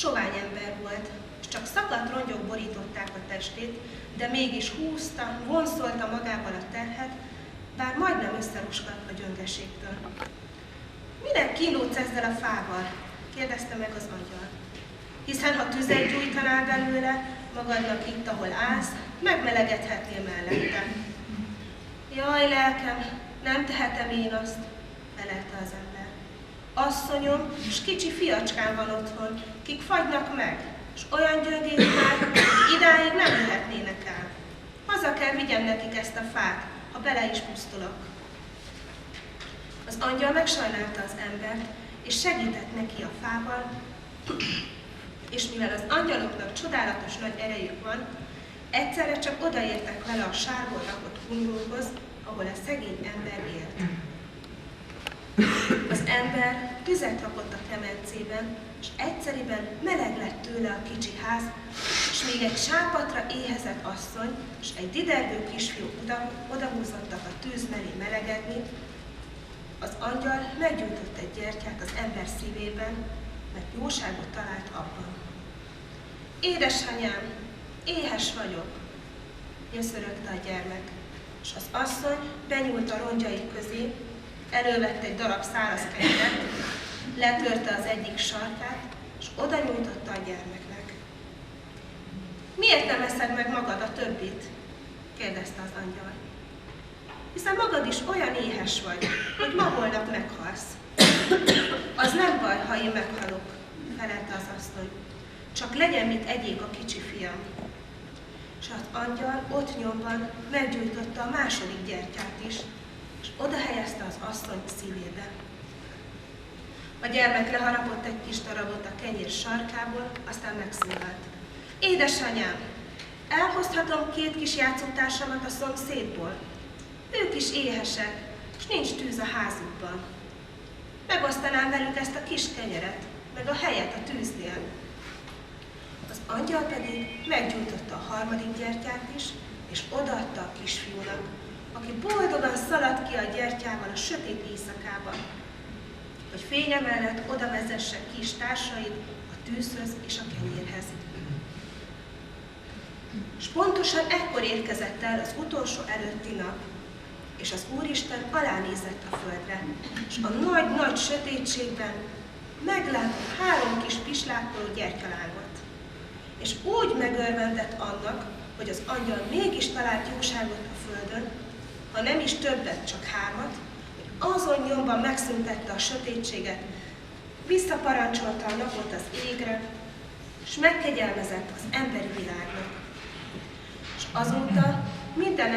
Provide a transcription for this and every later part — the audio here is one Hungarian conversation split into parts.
sovány ember volt, és csak szakadt rongyok borították a testét, de mégis húzta, vonszolta magával a terhet, bár majdnem összeroskadt a gyöngeségtől. Minek kínlódsz ezzel a fával? Kérdezte meg az angyal. Hiszen ha tüzet gyújtanál belőle, magadnak itt, ahol állsz, megmelegedhetnél mellette. Jaj, lelkem, nem tehetem én azt, felelte az ember. Asszonyom és kicsi fiacskám van otthon, kik fagynak meg, és olyan gyöngék már, hogy idáig nem jöhetnének el. Haza kell vigyem nekik ezt a fát, ha bele is pusztulok. Az angyal megsajnálta az embert, és segített neki a fával, és mivel az angyaloknak csodálatos nagy erejük van, egyszerre csak odaértek vele a sárból rakott kungróhoz, ahol a szegény ember élt. Az ember tüzet rakott a kemencében, és egyszeriben meleg lett tőle a kicsi ház, és még egy sápatra éhezett asszony és egy didergő kisfiú odahúzottak a tűz mellé melegedni, az angyal meggyújtott egy gyertyát az ember szívében, mert jóságot talált abban. Édesanyám, éhes vagyok, nyöszörögte a gyermek, és az asszony benyúlt a rongyai közé, elővette egy darab száraz kenyeret, letörte az egyik sarkát, és oda nyújtotta a gyermeknek. Miért nem eszed meg magad a többit? Kérdezte az angyal. Hiszen magad is olyan éhes vagy, hogy ma-holnap meghalsz. Az nem baj, ha én meghalok, felelte az asszony. Csak legyen mit egyék a kicsi fiam. És az angyal ott nyomban meggyújtotta a második gyertyát is, és oda helyezte az asszony szívébe. A gyermek leharapott egy kis darabot a kenyér sarkából, aztán megszólalt. Édesanyám, elhozhatom 2 kis játszótársamat a szomszédból? Ők is éhesek, és nincs tűz a házukban. Megosztanám velük ezt a kis kenyeret, meg a helyet a tűznél. Az angyal pedig meggyújtotta a harmadik gyertyát is, és odaadta a kisfiúnak, aki boldogan szaladt ki a gyertyával a sötét éjszakában, hogy fénye mellett oda vezesse kis társait a tűzhöz és a kenyérhez. És pontosan ekkor érkezett el az utolsó előtti nap, és az Úristen alánézett a földre, és a nagy-nagy sötétségben meglátott 3 kis pislákoló gyertyalángot. És úgy megörvendett annak, hogy az angyal mégis talált jóságot a földön, ha nem is többet, csak 3, hogy azon nyomban megszüntette a sötétséget, visszaparancsolta a napot az égre, és megkegyelmezett az emberi világnak. És azóta minden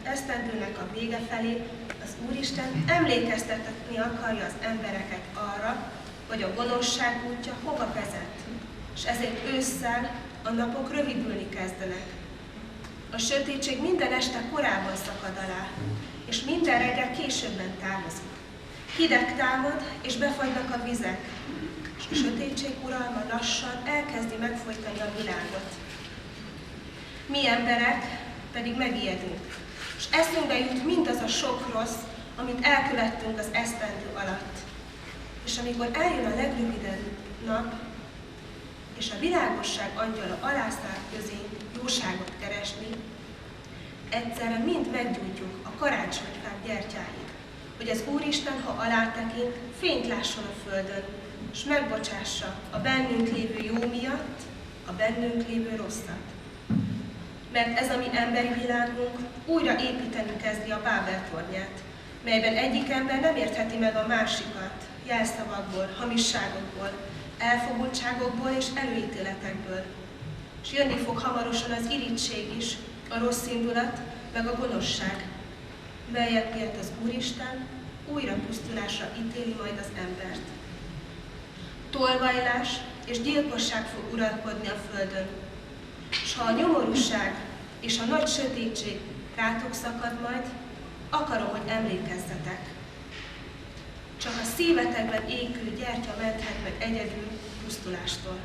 esztendőnek a vége felé az Úristen emlékeztetni akarja az embereket arra, hogy a gonoszság útja hova vezet, és ezért ősszel a napok rövidülni kezdenek. A sötétség minden este korábban szakad alá, és minden reggel későbben távozik. Hideg támad, és befagynak a vizek, és a sötétség uralma lassan elkezdi megfojtani a világot. Mi emberek pedig megijedünk, és eszünkbe jut mindaz a sok rossz, amit elkövettünk az esztendő alatt. És amikor eljön a legrövidebb nap, és a világosság angyala alászáll közénk jóságot keresni, egyszerre mind meggyújtjuk a karácsonyfák gyertyáit, hogy az Úristen, ha alátekint, fényt lásson a földön, és megbocsássa a bennünk lévő jó miatt a bennünk lévő rosszat. Mert ez a mi emberi világunk újra építeni kezdi a Bábel-tornyát, melyben egyik ember nem értheti meg a másikat jelszavakból, hamisságokból, elfogultságokból és előítéletekből. És jönni fog hamarosan az irigység is, a rossz indulat, meg a gonoszság, melyek miatt az Úristen újra pusztulásra ítéli majd az embert. Tolvajlás és gyilkosság fog uralkodni a földön, s ha a nyomorúság és a nagy sötétség rátok szakad majd, akarom, hogy emlékezzetek. Csak a szívetekben égő gyertya menthet meg egyedül pusztulástól.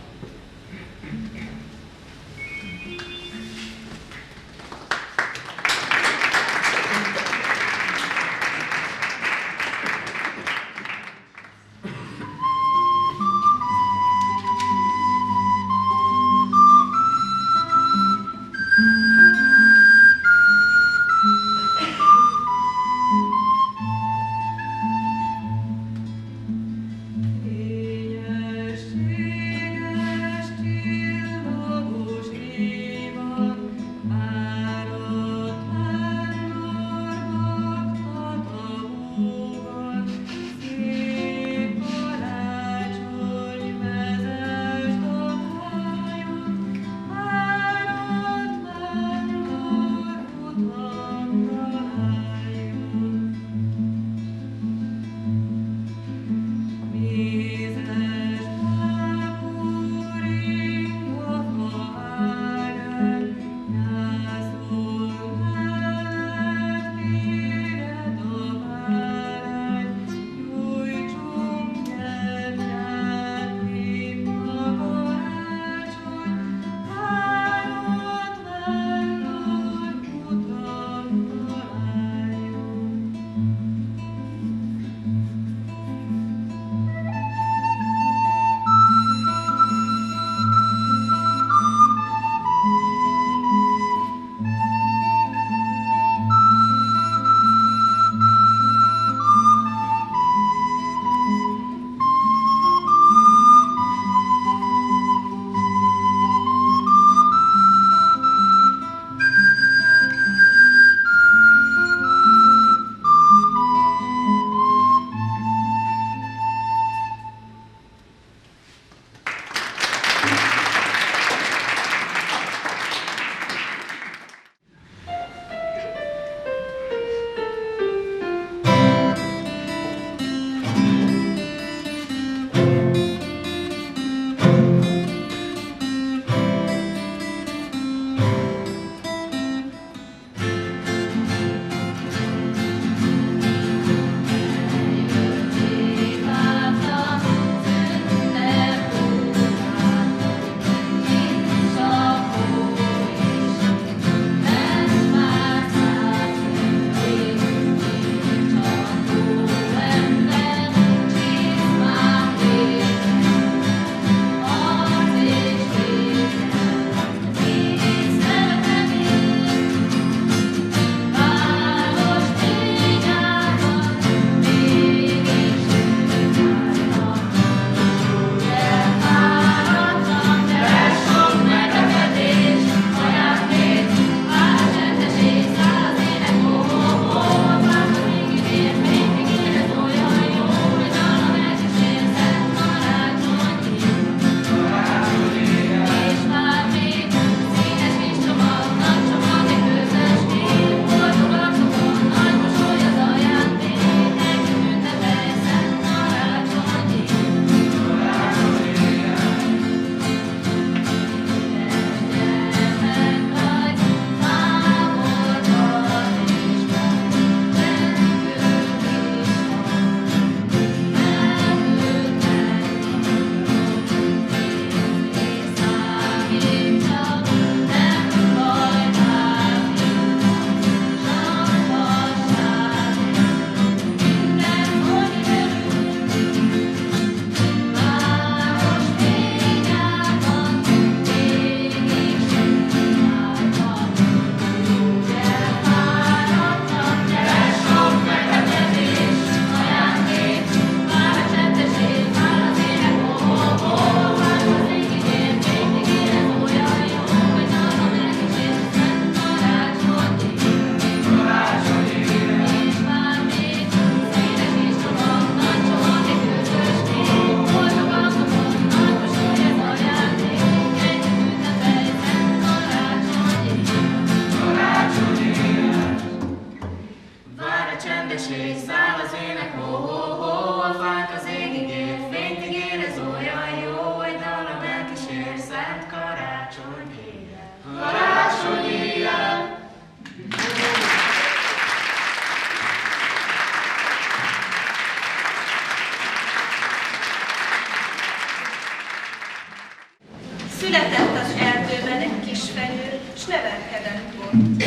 Született az erdőben egy kisfenyő, s nevelkedett ott.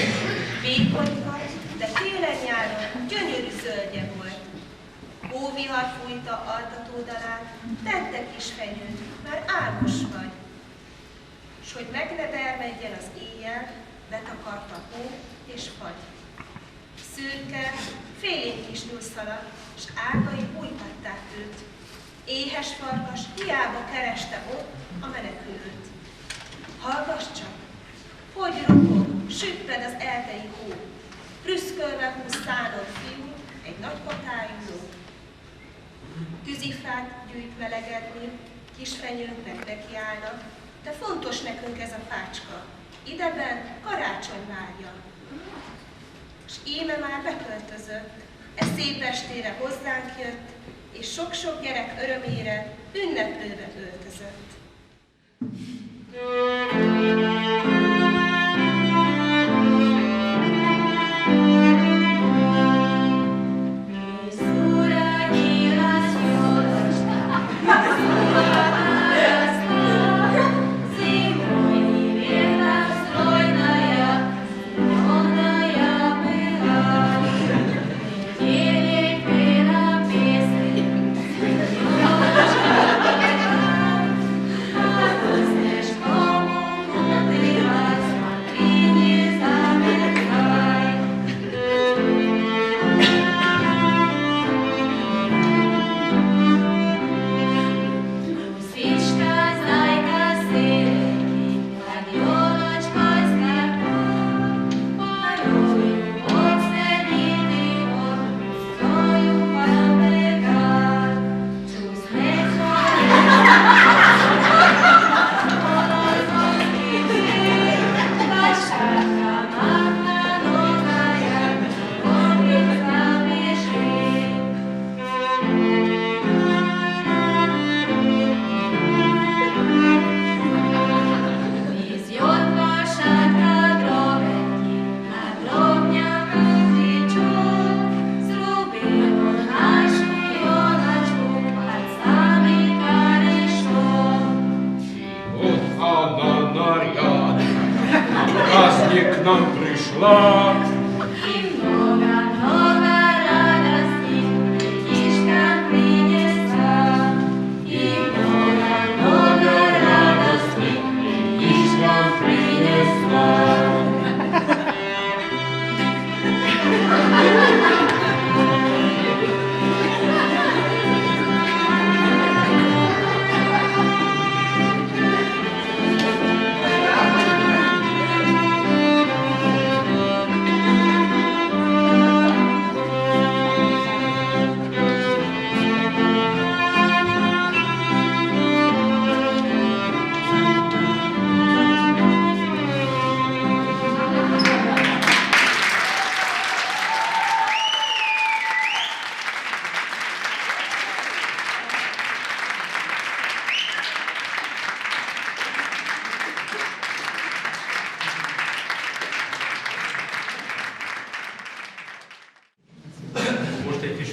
Vékonyka, de télen-nyáron gyönyörű zöldje volt. Hóvihar fújta altatódalát, tette kisfenyőt, már álmos vagy. S hogy meg ne termedjen az éjjel, betakarta hó és fagy. Szürke, félénk kis nyúlszala, s ágai bújtatták őt. Éhes farkas hiába kereste ott a menekülőt. Hallgass csak, hogy ropog, süpped az erdei hó, prüszkölve húz szánod fiú, egy nagy patájú ló. Tűzifát gyűjt melegedni, kisfenyőnknek nekiállnak, de fontos nekünk ez a fácska, ideben karácsony várja. S íme már beköltözött, e szép estére hozzánk jött, és sok-sok gyerek örömére ünneplőbe öltözött.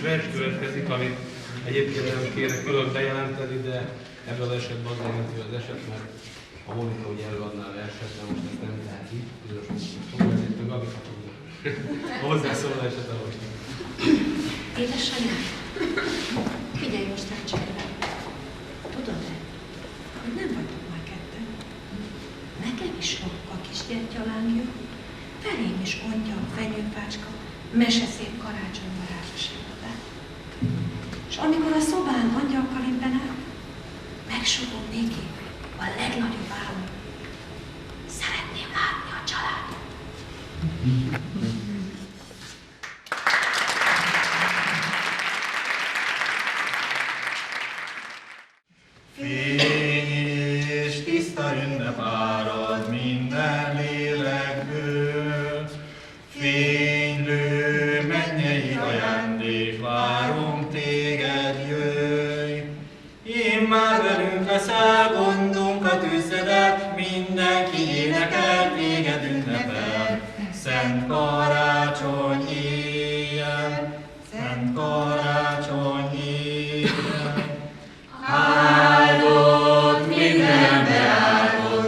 vers következik, amit egyébként nem kéne külön bejelenteni, de ebből az esetben az jelenti az eset, mert a Monika ugye előadná a verset, de most ezt nem teheti, bizonyos szóval ezért meg Gabi kapunk a hozzászólását ahhoz. Édesanyám, figyelj most rá cserben. Tudod-e, hogy nem vagyok már ketten? Nekem is ropog a kis gyertyalámja, felém is ontja a fenyőfácska, meseszép karácsony varázsosították. És amikor a szobán angyalkal impenál, megsugom néki a legnagyobb álom. Szeretném látni a családot. Fény és tiszta ünnep árad minden lélekből, fénylő mennyei ajándék, várunk téged, jöjj! Én már velünk leszel, gondunkat üzzedet, mindenki énekel, téged ünnepel. Szent karácsony éjjel, szent karácsony éjjel. Áldott minden beáldott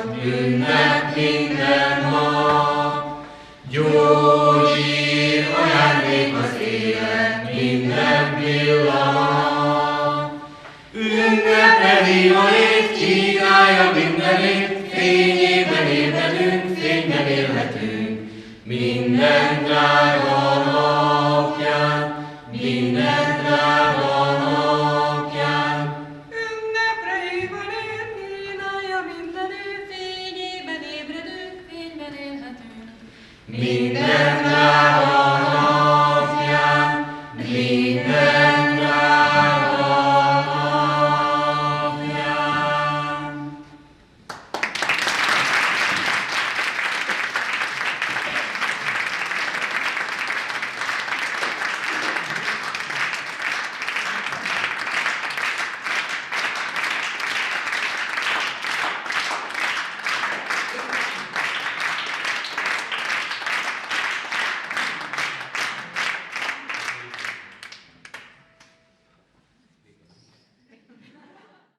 minden nyár.